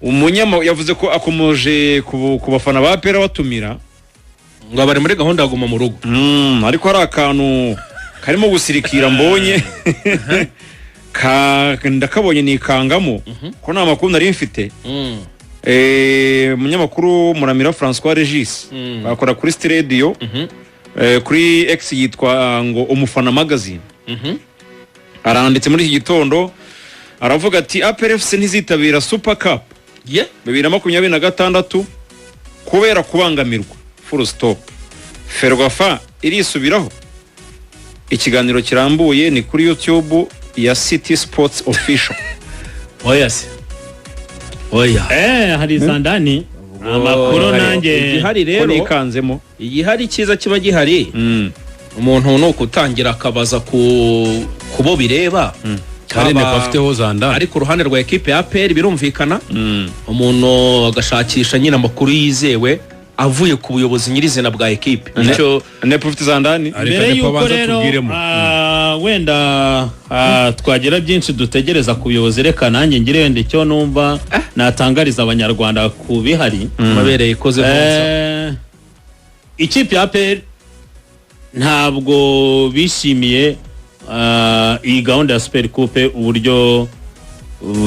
umunyama yavuze ko akomoje ku bafana ba APR batumira ngo bari muri gahunda yaguma mu rugo ariko hari akantu karimo gusirikira mbonye ndakabonye nikangamo ko nta makuru nari mfite umunyamakuru Muramira François Regis bakora kuri Radio kuri X yitwa ngo umufana magazine aranditse muri iki gitondo aravuga ati APR FC ntizitabira Super Cup 2026 kubera kubangamirwa full stop. Ferwafa irisubiraho. Ikiganiro kirambuye ni kuri YouTube ya City Sports Official. Oya hari Zandani amakuru nanjye igihari rero ikanzemo igihari cyiza kiba gihari umuntu no kutangira akabaza kubo bireba kandi bafiteho Zandani ariko uruhande rwa equipe ya APR birumvikana umuntu agashakisha nyine amakuru yizewe avuye ku buyobozi nyirizina bwa equipe nicyo Neprofite Zandani mbere yuko rero wenda twagira byinshi dutegereza ku buyobozi reka nanjye ngire wenda icyo numva natangariza abanyarwanda ku bihari mabereye ikoze neza ikipe ya APR ntabwo bishimiye iyi gahunda ya Super Coupe uburyo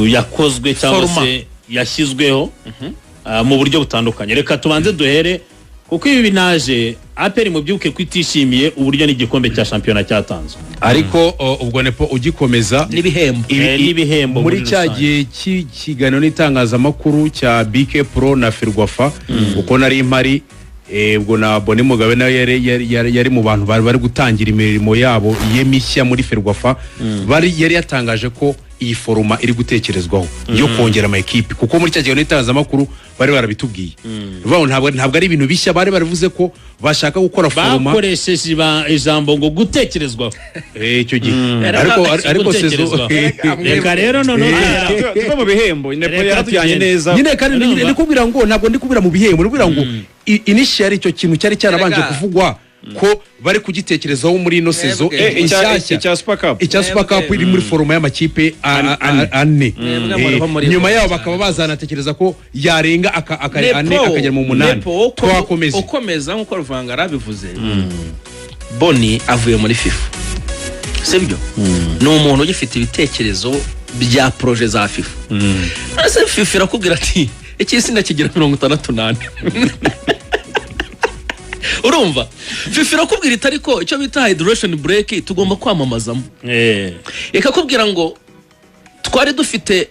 yakozwe cyangwa se yashyizweho mu buryo butandukanye. Reka tubanze duhere kuko ibi binaje APR mu byuke kwitishimiye uburyo n'igikombe cya championnat cyatanzwe ariko ubwo nepo ugikomeza n'ibihembo muri cyagiye kiganiro n'itangazamakuru cya BK Pro na Ferwafa uko nari impari ubwo na Boni Mugabe nawe yari mu bantu bari gutangira imirimo yabo yemishya muri Ferwafa yari yatangaje ko iyi foruma iri gutekerezwaho yo kongera ama equipe kuko muri cyagiye n'itangazamakuru bari barabitubwiye ntabwo ari ibintu bishya bari barivuze ko bashaka gukora foruma bakoresheje ijambo ngo gutekerezwaho icyo gihe ariko sezo reka rero none tuba mu bihembo nepo yaratuyanye neza nyine kandi ndikubwira ngo ntabwo ndikubwira mu bihembo ndikubwira ngo initial icyo kintu cyari cyarabanje kuvugwa ko bari kugitekerezaho muri ino sezo icya Super Cup iri muri foruma y'amakipe ane nyuma yaho bakaba bazanatekereza ko yarenga ane akagera mu 8 twakomeza ukomeza nkuko Ruvangara bivuze Boni avuye muri FIFA sibyo ni umuntu ugifite ibitekerezo bya projet za FIFA ase FIFA irakubwira ati iki sinda kigira 68 urumva FIFA irakubwira itari ko icyo bita hydration break tugomba kwamamazamo ikakubwira ngo twari dufite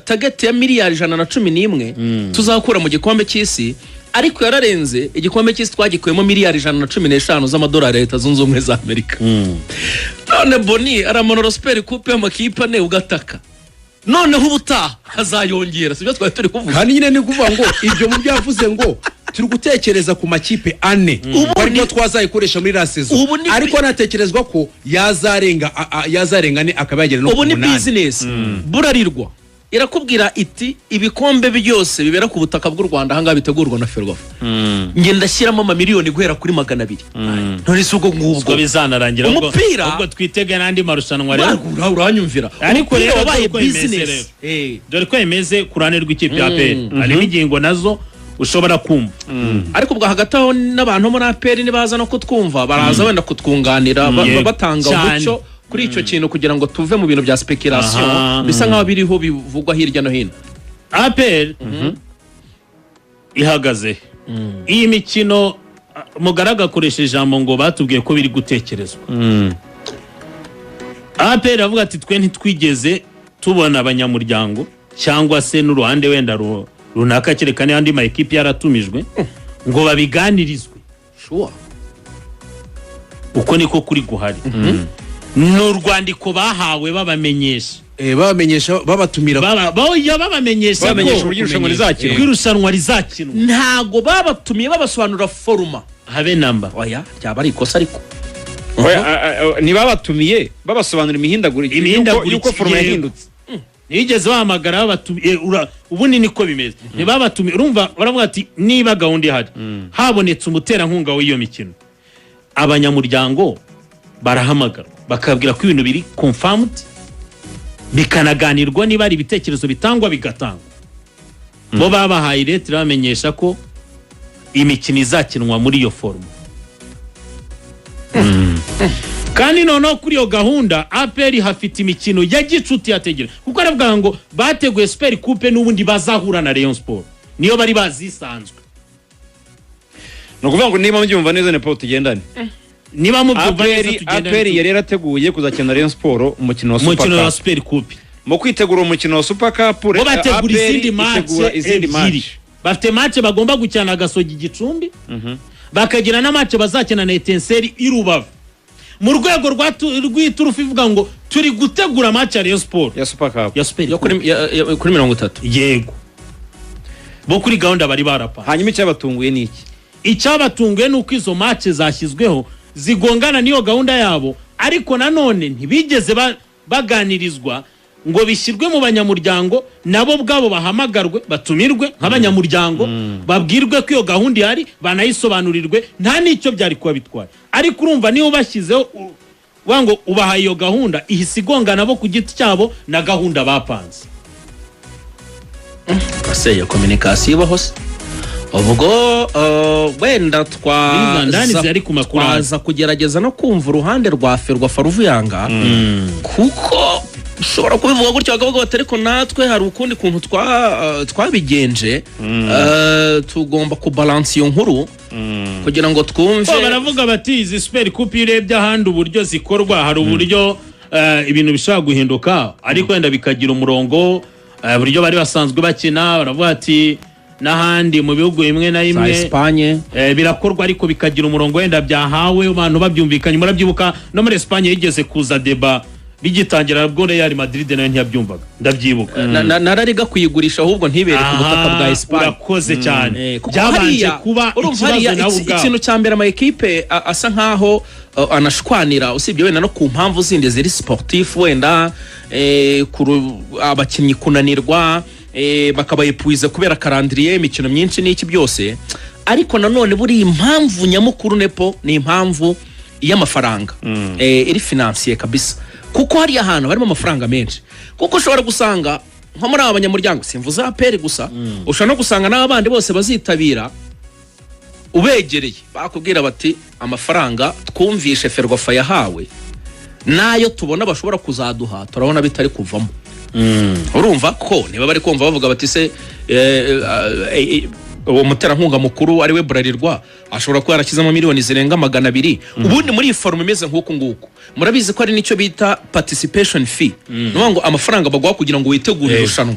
target ya miliyari 111 tuzakura mu gikombe cy'isi ariko yararenze igikombe cy'isi twagikuyemo miliyari 115 z'amadolari leta zunze ubumwe za Amerika none Boni aramanura Super Coupe y'amakipe ane ugataka noneho ubutaha hazayongera sibyo twari turi kuvuga kandi nyine ni kuvuga ngo ibyo mu byavuze ngo turi gutekereza ku makipe ane ariko twazayikoresha muri rasezo ariko natekerezwa ko yazarenga ne akabagera no ubu ni business burarirwa irakubwira iti ibikombe byose bibera ku butaka bw'u Rwanda hanga bitegurwa na Ferwafa nge ndashyiramo amamiliyoni guhera kuri 200 none sugo ngubwo bizanarangira ubwo twitega nandi marushanwa rero uranyumvira ariko rero wabaye business dore ko yemeze kurane rw'ikipe ya APR ari ingingo nazo ushobora kumva ariko bwa hagataho n'abantu muri APR nibaza no kutwumva baraza wenda kutwunganira batanga umucyo kuri icyo kintu kugira ngo tuve mu bintu bya speculation bisa nkaho biriho bivugwa hirya no hino APR ihagaze iyi mikino mugaraga koresheje ijambo ngo batubwiye ko biri gutekerezwa APR avuga ati twe ntitwigeze tubona abanyamuryango cyangwa se n'uruhande wenda runaka kerekane andi ma equipe yaratumijwe ngo babiganirizwe uko niko kuri guhari n'urwandiko bahawe babamenyesha babatumira babamenyesha irushanwa rizakinwa ntago babatumiye babasobanura foruma habe namba oya cyaba ari ikosa ariko ni babatumiye babasobanura imihindagurikire yuko foruma yahindutse nigeze bahamagara babatumiye ubundi niko bimeze ntibabatumiye urumva baravuga ati niba gahunda ihari habonetse umuterankunga w'iyo mikino abanyamuryango barahamagara bakabwira ko ibintu biri confirmed bikanaganirwa niba ari ibitekerezo bitangwa bigatangwa bo babahaye leta bamenyesha ko imikino izakinwa muri iyo forume kandi noneho kuri iyo gahunda APR hafite imikino ya gicuti yategera kuko aravuga ngo bateguye Super Coupe n'ubundi bazahura na Rayon Sport niyo bari bazisanzwe no kuvuga ngo niba mbyumva neza ne Paul tugendane niba mubyumva neza tugendane APR yari yarateguye kuzakina Rayon Sport umukino wa Super Coupe mu kwitegura umukino wa Super Cup bo bategura izindi match bafite match bagomba gukina Gasogi Gicumbi bakagira na match bazakina na Etincelle i Rubavu mu rwego rw'iturufu ivuga ngo turi gutegura match ya Rayon Sport ya Super Cup yo kuri 30 yego bo kuri gahunda bari barapa hanyuma icyabatunguye ni iki icyabatunguye nuko izo match zashyizweho zigongana niyo gahunda yabo ariko nanone ntibigeze baganirizwa ngo bishyirwe mu banyamuryango nabo bwabo bahamagarwe batumirwe nk'abanyamuryango babwirwe ko iyo gahunda ihari banayisobanurirwe nta n'icyo byari kuba bitwaye ariko urumva niyo bashyizeho wango ubahaye iyo gahunda ihise igongana bo ku giti cyabo na gahunda bapanze kaseye communication ibaho se ubwo wenda twaza kugerageza no kumva uruhande rwa Ferwafa Ruvuyanga kuko ushobora kubivuga gutyo bakavuga bati ariko natwe hari ukundi kuntu twabigenje tugomba kubalansa iyo nkuru kugira ngo twumve baravuga bati izi Super Coupe irebye ahandi uburyo zikorwa hari uburyo ibintu bishobora guhinduka ariko wenda bikagira umurongo buryo bari basanzwe bakina baravuga ati n'ahandi mu bihugu bimwe na bimwe Espagne birakorwa ariko bikagira umurongo wenda byahawe abantu babyumvikanye murabyibuka no muri Espagne yigeze kuza deba bigitangira bwo Real Madrid nayo ntiyabyumvaga ndabyibuka narariga kuyigurisha ahubwo ntibere ku butaka bwa Espagne urakoze cyane byabanje kuba ikibazo nawe ubwawe ikintu cya mbere ama equipe asa nkaho anashwanira usibye wenda no ku mpamvu zindi ziri sportif wenda abakinnyi kunanirwa bakabayepuiza kubera calendrier imikino myinshi n'iki byose ariko nanone buri impamvu nyamukuru nepo ni impamvu y'amafaranga iri financier kabisa kuko hari ahantu harimo amafaranga menshi kuko ushobora gusanga nko muri abanyamuryango simvuza APR gusa ushobora no gusanga n'abandi bose bazitabira ubegereye bakubwira bati amafaranga twumvishe Ferwafa yahawe nayo tubona bashobora kuzaduha turabona bitari kuvamo urumva ko niba bari kumva bavuga bati se uwo muterankunga mukuru ari we Burarirwa ashobora kuba yarakizamo miliyoni zirenga 200 ubundi muri forum imeze nk'uko nguko murabizi ko ari nicyo bita participation fee no ngo amafaranga bagwa kugira ngo witegure irushanwa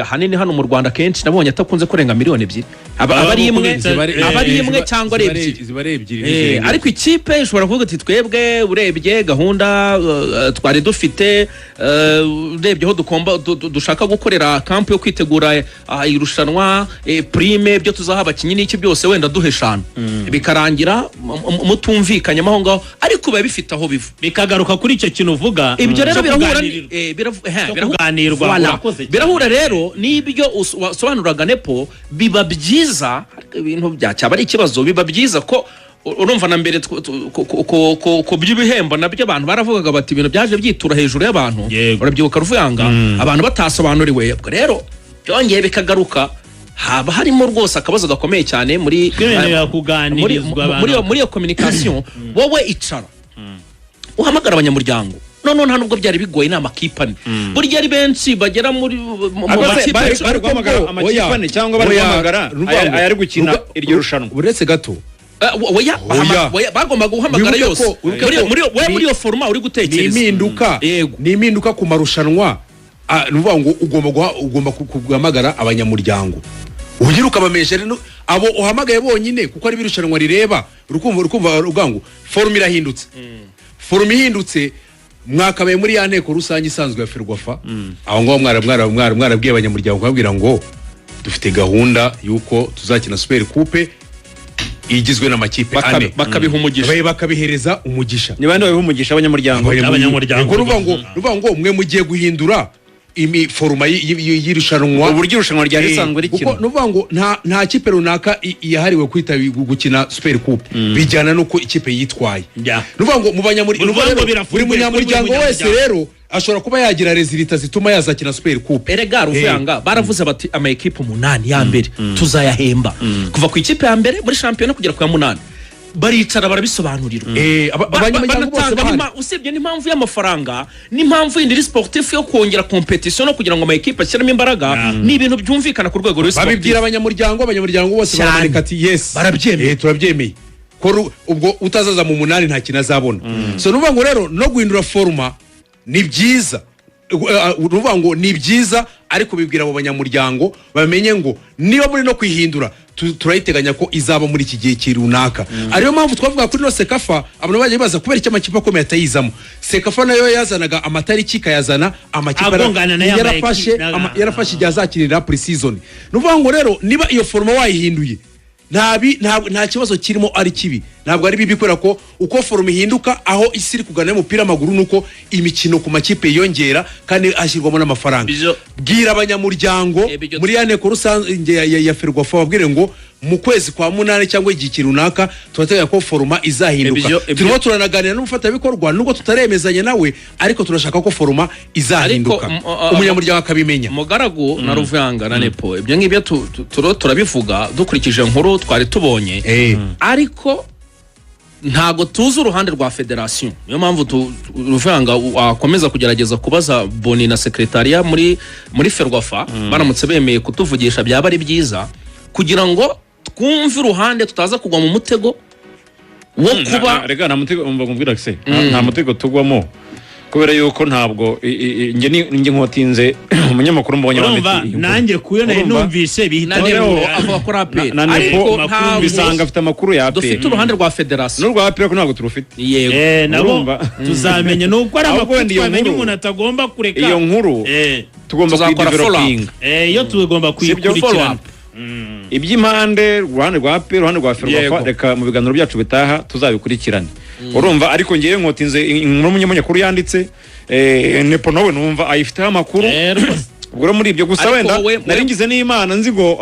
hanini hano mu Rwanda kenshi nabonye atakunze kurenga miliyoni 2 abari imwe cyangwa ari ebyiri ariko ikipe ishobora kuvuga ati twebwe urebye gahunda twari dufite urebye ho dushaka gukorera camp yo kwitegura irushanwa prime byo tuzaha abakinyi n'iki byose wenda duheshana bikarangira mutumvikanye aho ngaho ariko biba bifite aho bivu bikagaruka kuri icyo kintu uvuga ibyo rero birahura rero n'ibyo wasobanuraga nepo biba byiza ibintu byacyaba ari ikibazo biba byiza ko urumva na mbere ko by'ibihembo nabyo abantu baravugaga bati ibintu byaje byitura hejuru y'abantu urabyibuka Ruvuyanga abantu batasobanuriwe rero byongeye bikagaruka haba harimo rwose akabazo gakomeye cyane muri iyo communication wowe icara uhamagara abanyamuryango none nta nubwo byari bigoye inama kipane burya ari benshi bagera muri bari guhamagara amakipane cyangwa bari guhamagara ayari gukina iryo rushanwa uretse gato bagomba guhamagara yose muri iyo foruma uri gutekereza ni impinduka ku marushanwa nuvuga ngo ugomba guhamagara abanyamuryango ugiruka bameshe abo uhamagaye bonyine kuko ari birushanwa rireba urukumva rugango forum irahindutse forum ihindutse mwakabaye muri ya nteko rusange isanzwe ya Ferwafa aho ngo mwarabwiye abanyamuryango babwira ngo dufite gahunda yuko tuzakina Super Coupe igizwe n'amakipe ane bakabiha umugisha bakabihereza umugisha ni bande babiha umugisha abanyamuryango ruvuga ngo mwe mugiye guhindura imi foruma y'irushanwa uburyo irushanwa rya risanzwe rikina kuko nuvuga ngo nta kipe runaka yahariwe kwita gukina Super Coupe bijyana nuko ikipe yitwaye nuvuga ngo mu banyamuryango buri munyamuryango wese rero ashobora kuba yagira resulta zituma yazakina Super Coupe. erega Ruvuyanga baravuze bati ama equipe 8 ya mbere tuzayahemba kuva ku ikipe ya mbere muri shampiyona kugera ku ya 8 baricara barabisobanurira abanyamuryango bose bahari usibye n'impamvu y'amafaranga n'impamvu y'indi sportif yo kongera competition no kugira ngo ama equipe ashyiremo imbaraga ni ibintu byumvikana ku rwego rw'isi babibwira abanyamuryango bose baramaneka ati yes barabyemeye turabyemeye ko ubwo utazaza mu 8 nta kintu azabona so nuvuga ngo rero no guhindura forma ni byiza nuvuga ngo ni byiza ariko bibwira abo banyamuryango bamenye ngo niba muri no kwihindura turayiteganya ko izaba muri iki gihe kirunaka ariyo mpamvu twavuga kuri no Sekafa abantu baje baza kubera icyo amakipe akomeye atayizamo Sekafa nayo yazanaga amatariki kayazana amakipe yarafashe igihe azakirira pre-season nuvuga ngo rero niba iyo forma wayihinduye nta kibazo kirimo ari kibi ntabwo ari bibi kubera ko uko forume ihinduka aho isi iri kugana y'umupira w'amaguru nuko imikino ku makipe yongera kandi ashyirwamo n'amafaranga bwira abanyamuryango muri ya nteko rusange ya Ferwafa babwire ngo mu kwezi kwa 8 cyangwa igihe runaka turateganya ko foruma izahinduka turimo turanaganira n'umufatanyabikorwa nubwo tutaremezanya nawe ariko turashaka ko foruma izahinduka umunyamuryango akabimenya Mugaragu na Ruvuyanga na Nepo ibyo ngibyo turabivuga dukurikije nkuru twari tubonye ariko ntago tuzi uruhande rwa federation niyo mpamvu Ruvuyanga akomeza kugerageza kubaza Boni na secretariat muri Ferwafa baramutse bemeye kutuvugisha byaba ari byiza kugira ngo twumve uruhande tutaza kugwa mu mutego wo kuba rega nta mutego mbwira se nta mutego tugwamo kubera yuko ntabwo nge nkotinze umunyamakuru mbonye bameti nanjye kuyo nayo numvise bihita avuga ko raperi ariko ntabwo bisanga afite amakuru ya aperi dufite uruhande rwa federation n'urwa aperi ko ntabwo turufite yego nabo tuzamenye nuko ari amakuru twamenye umuntu atagomba kureka iyo nkuru tugomba kuyidevelopinga iyo tugomba kuyikurikirana iby'impande uruhande rwa aperi uruhande rwa Ferwafa reka mu biganiro byacu bitaha tuzabikurikirane urumva ariko ngiye nkotinze inkuru umunyamakuru yanditse Nepo nawe numva ayifiteho amakuru ubwo muri ibyo gusa wenda naringize n'Imana nzi ngo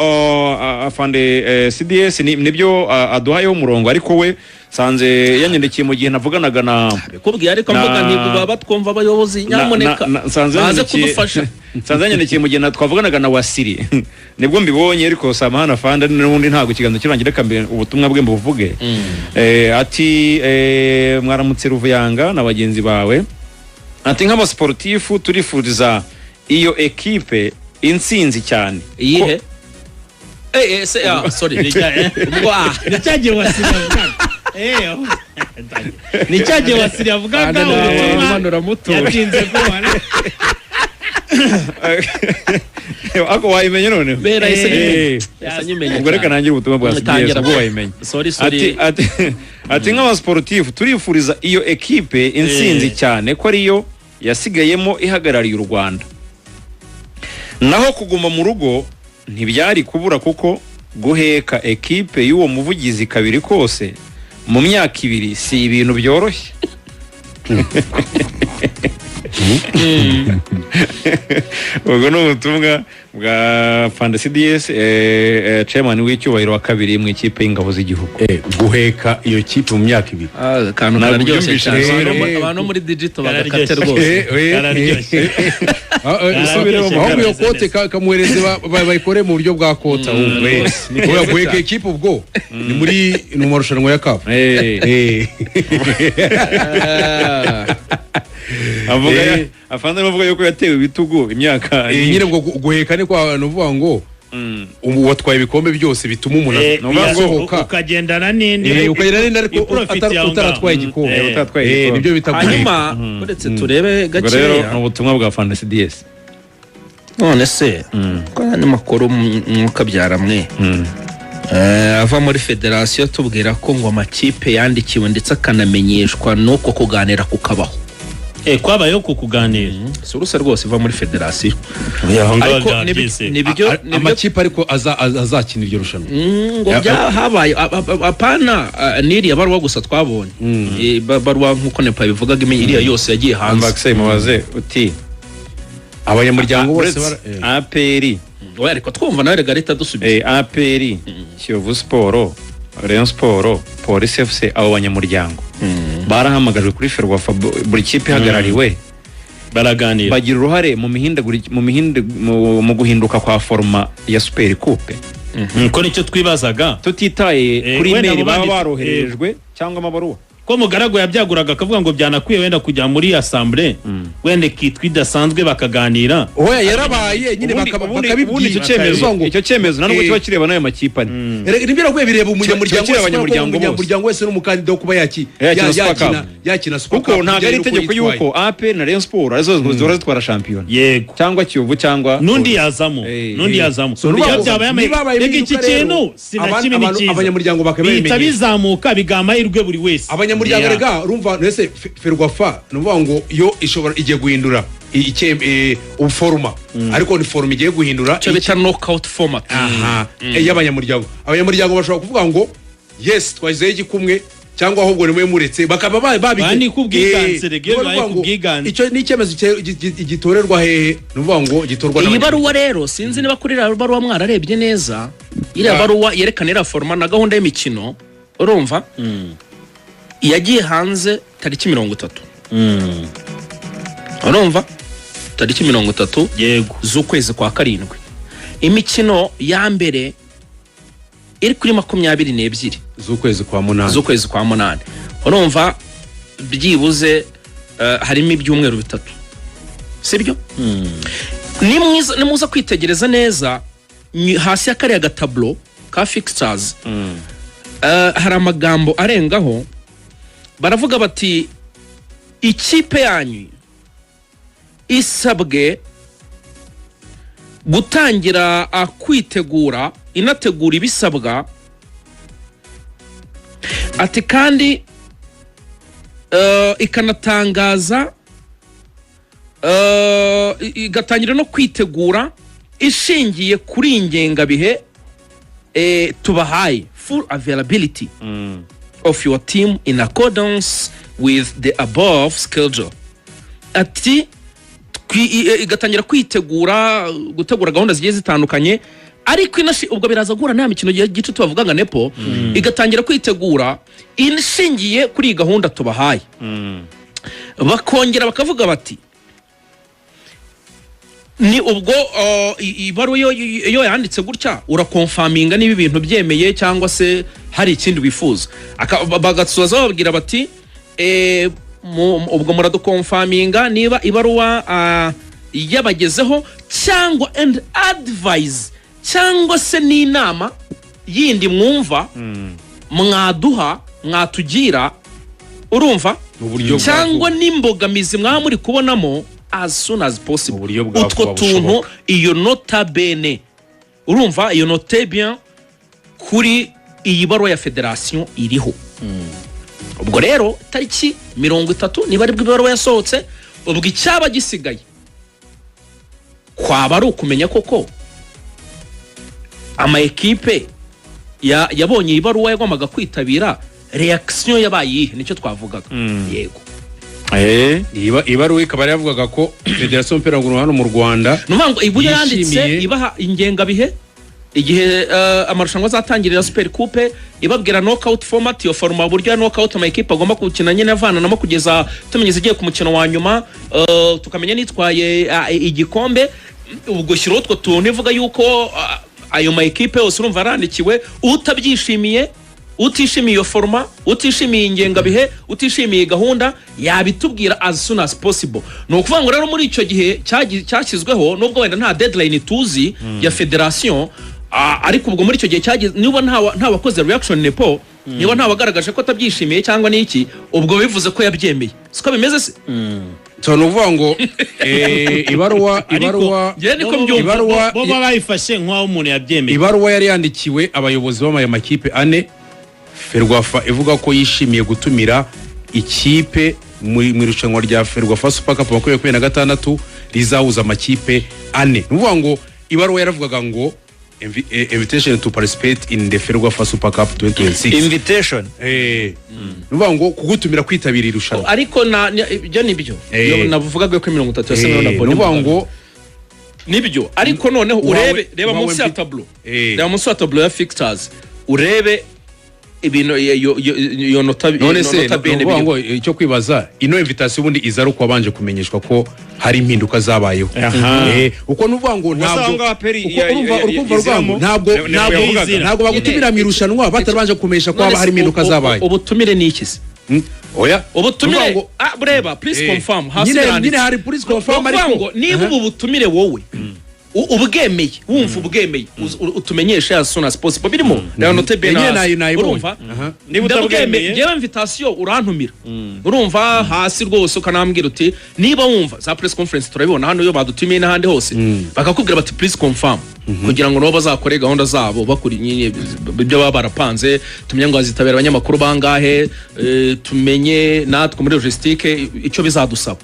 afande CDS nibyo aduhayeho umurongo ariko we sanze yanyendekiye mu gihe navuganaga na bikubwiye ariko mvuga nti baba twumva abayobozi nyamuneka baze kudufasha sanze yanyendekiye mu gihe twavuganaga na Wasiri nibwo mbibonye ariko samahana afande n'undi ntago kiganza kirangira kambe ubutumwa bwe mbuvuge ati mwaramutse Ruvuyanga na bagenzi bawe ati nk'aba sportifu turifuriza iyo equipe insinzi cyane iyihe sorry nicyagiye Wasiri avugaga ubutumwa muto yatinze kubona ako wayimenye none bera yasanyimenya ubwo reka nangire ubutumwa bwa CDS ubwo wayimenye ati nk'aba sportif turifuriza iyo equipe insinzi cyane ko ariyo yasigayemo ihagarariye u Rwanda naho kuguma mu rugo ntibyari kubura kuko guheka equipe y'uwo muvugizi kabiri kose mu myaka 2 si ibintu byoroshye ubwo ni ubutumwa bwa Fanda CDS chairman w'icyubahiro wa kabiri mu ikipe y'ingabo z'igihugu guheka iyo kipe mu myaka 2 kantu kararyoshye cyane abantu muri digital bagakate rwose ahubwo iyo kote kamuhereze bayikore mu buryo bwa kota ahubwo guheka ekipe ubwo ni muri mu marushanwa ya CAF avuga afande bavuga yuko yatewe ibitugu imyaka nyine ngo guheka ni kwa nuvuga ngo watwaye ibikombe byose bituma umuntu asohoka ukagendana n'indi ariko utaratwaye igikombe nibyo bitaguye hanyuma uretse turebe gakeya rero ubutumwa bwa Fanda CDS none se ko ni makuru mukabyara mwe ava muri federation tubwira ko ngo amakipe yandikiwe ndetse akanamenyeshwa nuko kuganira kukabaho kwabayo kukuganira si urusa rwose iva muri federation ariko nibyo amakipe ariko azakina iryo rushanwa ngo byahabaye apana niriya barwa gusa twabonye barwa nkuko Nepa bivugaga iriya yose yagiye hanze Maxime mubaze uti abanyamuryango bose APR ariko twumva nawe regarita dusubiye APR Kiyovu Sport Rayon Sport Police FC abo banyamuryango barahamagajwe kuri Ferwafa buri kipe ihagarariwe baraganira bagira uruhare mu guhinduka kwa forma ya Super Coupe ko nicyo twibazaga tutitaye kuri wenda email abo baba banditse- baroherejwe cyangwa amabaruwa ko Mugaragu yabyaguraga akavuga ngo byanakwiye wenda kujya muri assemblée wenda kitwa idasanzwe bakaganira oya yarabaye nyine ubundi bakabibwira icyo cyemezo Uvuga ngo, icyo cyemezo ntabwo kiba kireba n'ayo makipe ane nibyo nakwiye bireba umunyamuryango Cyakira wese abanyamuryango bose. umunyamuryango wese n'umukandida wo kuba Yakina Super Cup. yakina Super kuko Cup, ntabwo byari ari uko itegeko yitwaye. yuko AP na Rayon Sport arizo zihora zitwara shampiyona yego cyangwa Kiyovu cyangwa nundi yazamo Eh, yazamo So, nuvuga ngo byabaye niba habaye reka iki impinduka rero, kintu sinakimwe abantu- cyiza abanyamuryango bihita bakabimenyesha. bizamuka bigaha amahirwe buri wese abanyamuryango Yeah. rega urumva nese Ferwafa nuvuga ngo yo ishobora igiye guhindura uforuma ariko ni foruma igiye guhindura icyo bita knockout format aha y'abanyamuryango abanyamuryango bashobora kuvuga ngo yes twashyizeho igikumwe cyangwa ahubwo nimwe muretse bakaba Bani kubwiganze, rege, baye kubwiganze. icyo ni icyemezo gitorerwa hehe nuvuga ngo gitorwa iyi baruwa rero sinzi niba kuri iriya baruwa mwararebye neza iriya baruwa yerekana iriya foroma na gahunda y'imikino urumva yagiye hanze tariki 30 urumva tariki 30 yego z'ukwezi kwa karindwi imikino ya mbere iri kuri 22 z'ukwezi kwa munani z'ukwezi kwa munani urumva byibuze harimo ibyumweru bitatu sibyo nimuza kwitegereza neza hasi ya kariya gatablo ka fixtures hari amagambo arengaho baravuga bati ikipe yanyu isabwe gutangira kwitegura inategura ibisabwa ati kandi ikanatangaza igatangira no kwitegura ishingiye kuri ingengabihe tubahaye full availability of your team in accordance with the above schedule ati igatangira kwitegura gutegura gahunda zigiye zitandukanye ariko ubwo biraza guhura nta mikino gice tubavuga nga nepo igatangira kwitegura inshingiye kuri iyi gahunda tubahaye bakongera bakavuga bati ni ubwo ibaruwa iyo yanditse gutya urakonfaminga niba ibintu byemeye cyangwa se hari ikindi wifuza bagasubiza bababwira bati ubwo muradukonfaminga niba ibaruwa yabagezeho cyangwa and advise cyangwa se n'inama yindi mwumva mwatugira urumva cyangwa n'imbogamizi mwaba muri kubonamo as soon as possible utwo tuntu iyo nota bene urumva iyo note bien kuri iyi baruwa ya federation iriho ubwo rero tariki 30 niba ari bw'ibaruwa yasohotse ubwo icyaba gisigaye kwaba ari ukumenya koko ama ekipe yabonye ibaruwa yagombaga kwitabira reaction yabaye ihe nicyo twavugaga yego ibaruwa ikaba yavugaga ko Federation y'umupira w'amaguru hano mu Rwanda nuvuga ibuye yanditse ibaha ingengabihe igihe amarushanwa azatangirira Super Coupe ibabwira knockout format yo forma buryo knockout ama ekipe agomba gukina nyine avananamo kugeza tumenyeze igiye ku mukino wa nyuma tukamenya nitwaye igikombe ubwo shiro utwo tuntu ivuga yuko ayo ma ekipe yose urumva arandikiwe utabyishimiye utishimiye iyo forma utishimiye ingengabihe utishimiye gahunda yabitubwira as soon as possible no ukuvuga ngo rero muri icyo gihe cyashyizweho nubwo wenda nta deadline tuzi ya federation ariko ubwo muri icyo gihe cyagize niba nta wakoze reaction nepo niba nta wagaragaje ko atabyishimiye cyangwa niki ubwo bivuze ko yabyemeye siko bimeze se so nuvuga ngo ibaruwa bo bayifashe nk'aho umuntu yabyemeye ibaruwa yari yandikiwe abayobozi b'amakipe ane Ferwafa ivuga ko yishimiye gutumira ikipe mu irushanwa rya Ferwafa Super Cup 2026 rizahuza amakipe ane nuvuga ngo ibaruwa yaravugaga ngo invitation to participate in the Ferwafa Super Cup 2026 invitation nuvuga ngo kugutumira kwitabira irushanwa ariko ibyo nibyo navugaga ko 30 yose na bone nuvuga ngo nibyo ariko noneho urebe reba munsi ya tableau reba munsi ya tableau ya fixtures urebe ibintu yo nota none se ngo icyo kwibaza ino invitation ubundi iza ruko abanje kumenyeshwa ko hari impinduka zabayeho uko nuvuga ngo ntabwo bagutumira mu irushanwa batarabanje kumenyesha ko hari impinduka zabaye. Ubutumire ni iki se? Oya ubutumire breva please confirm nyine hari please confirm ariko niba ubu butumire wowe ubwemeye wumva ubwemeye utumenyesha as soon as possible birimo rero note bena urumva niba utabwemeye yewe invitation urantumira urumva hasi rwose ukanambwira uti niba wumva za press conference turabibona hano yo badutumiye n'ahandi hose bakakubwira bati please confirm kugira ngo nabo bazakore gahunda zabo bakuri nyine ibyo baba barapanze tumenye ngo azitabera abanyamakuru bangahe tumenye natwe muri logistique icyo bizadusaba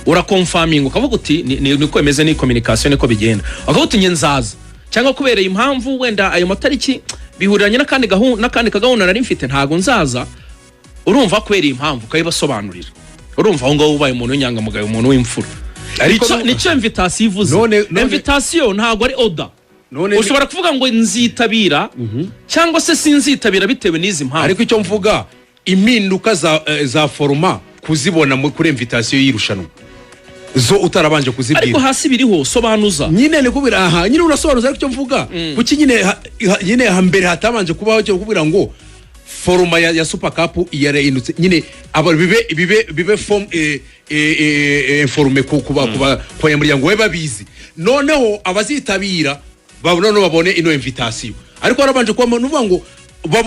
uraconfirming ukavuga uti ni kwemeze ni communication niko bigenda akavuga nge nzaza cyangwa kubereye impamvu wenda ayo matariki bihuriranye n'akandi kagahunda nari mfite ntago nzaza urumva kubereye impamvu kayibasobanurira urumva aho ngaho ubaye umuntu w'inyangamugayo umuntu w'imfura nicyo invitation ivuze invitation ntago ari order ushobora kuvuga ngo nzitabira cyangwa se sinzitabira bitewe n'izi mpamvu ariko icyo mvuga impinduka za forma kuzibona kuri invitation y'irushanwa zo utarabanje kuzibwira ariko hasi biriho sobanuza nyine ni kubira nyine urasobanuza ariko icyo mvuga kuki nyine hambere hatabanje kubaho cyo kubira ngo forma ya Super Cup yarahindutse nyine aba bibe form informe kuba muryango we babizi noneho abazitabira babone ino invitation ariko arabanje kuba nuvuga ngo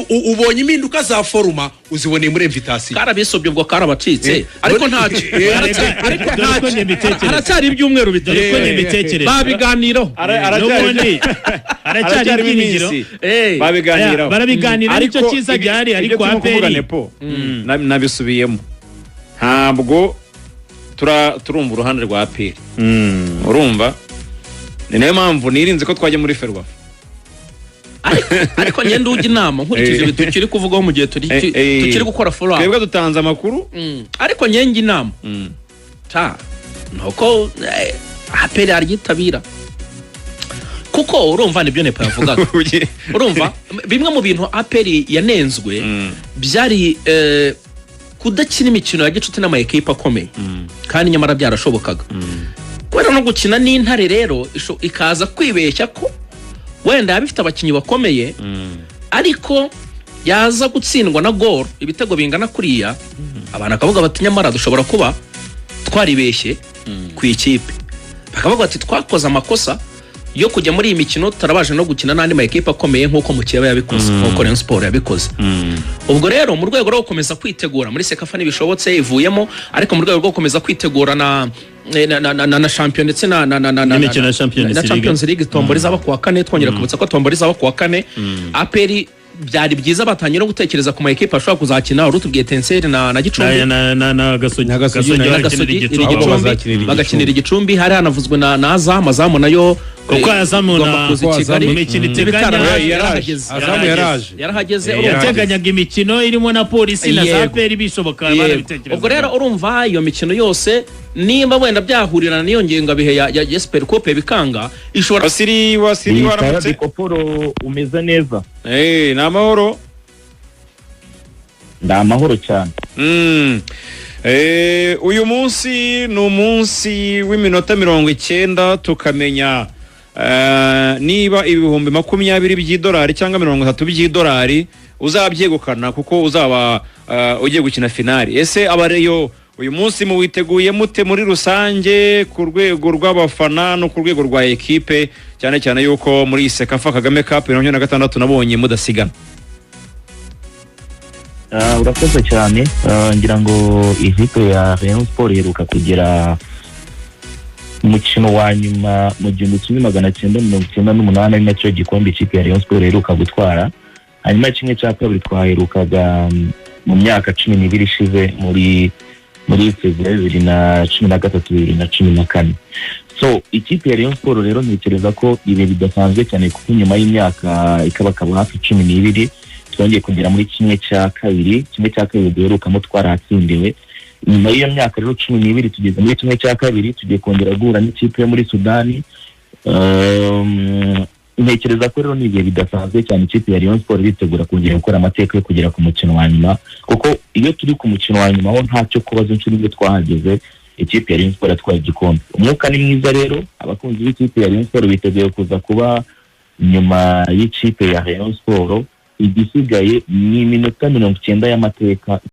ubonye impinduka za foruma uziboneye muri invitation karabisobye ubwo karabacitse ariko ntacyo aracyari ibyumweru bitatu babiganiraho aracyari ibyiringiro babiganiraho barabiganira aricyo cyiza gihari ariko aperi nabisubiyemo ntabwo turumva uruhande rwa aperi urumva ni nayo mpamvu nirinze ko twajya muri Ferwafa ariko ngende ujya inama nkurikije bitukiri kuvugaho mu gihe tukiri gukora follow up twebwe dutanze amakuru ariko ngenge inama nuko aperi aryitabira kuko urumva nibyo nepa yavugaga urumva bimwe mu bintu aperi yanenzwe byari kudakina imikino ya gicuti n'ama equipe akomeye kandi nyamara byarashobokaga kubera no gukina n'intare rero ikaza kwibeshya ko wenda yabifite abakinyi bakomeye ariko yaza gutsindwa na goal ibitego bingana kuriya abantu akavuga bati nyamara dushobora kuba twaribeshye ku ikipe bakavuga bati twakoze amakosa yo kujya muri iyi mikino tarabaje no gukina n'andi ma equipe akomeye nkuko Mukeba yabikoze nkuko Rayon Sport yabikoze ubwo rero mu rwego rwo gukomeza kwitegura muri Sekafa nibishobotse ivuyemo ariko mu rwego rwo gukomeza kwitegura na champion ndetse na Champions League tombori zaba kuwa kane twongera kubutsa ko tombori zaba kuwa kane aperi byari byiza batangiye no gutekereza ku ma equipe ashobora kuzakina urutubwiye Tenseri na Gicumbi na Gasogi bagakinira Igicumbi hari hanavuzwe na Azamu nayo kuko Azamu mu mikino iteganya yarahageze yateganyaga imikino irimo na polisi na zaperi bishoboka barabitekereza ubwo rero urumva iyo mikino yose nimba wenda byahurirana niyo ngenga bihe ya Super Coupe bikanga ishobora wasiri waramutse Koporo umeze neza namahoro ndamahoro cyane uyu munsi ni umunsi w'iminota 90 tukamenya niba ibihumbi 20 by'idolari cyangwa 30 by'idolari uzabyegukana kuko uzaba ugiye gukina finali ese abareyo uyu munsi muwiteguye mute muri rusange ku rwego rw'abafana no ku rwego rwa equipe cyane cyane yuko muri Sekafa Kagame Cup 2026 nabonye mudasigana urakoze cyane ngira ngo ikipe ya Rayon Sport iheruka kugera umukino wa nyuma mu 1998 nacyo gikombe ikipe ya Rayon Sport iheruka gutwara hanyuma kimwe cya kabiri twaherukaga mu myaka 12 ishize muri February 2013-2014 so ikipe ya Rayon Sport rero ntekereza ko ibe bidasanzwe cyane kuko nyuma y'imyaka ikabakaba hafi 12 twongeye kugera muri kimwe cya kabiri duherukamo twaratsindiwe nyuma y'iyo myaka rero 12 tugeze muri kimwe cya kabiri tugiye kongera guhura n'ikipe yo muri Sudani ntekereza ko rero ni ibihe bidasanzwe cyane ikipe ya Rayon Sport bitegura kongera gukora amateka yo kugera ku mukino wa nyuma, kuko iyo turi ku mukino wa nyuma ho ntacyo kubaza inshuro imwe twahageze ikipe ya Rayon Sport yatwaye igikombe. Umwuka ni mwiza rero, abakunzi b'ikipe ya Rayon Sport biteguye kuza kuba nyuma y'ikipe ya Rayon Sport. Igisigaye ni iminota 90 y'amateka.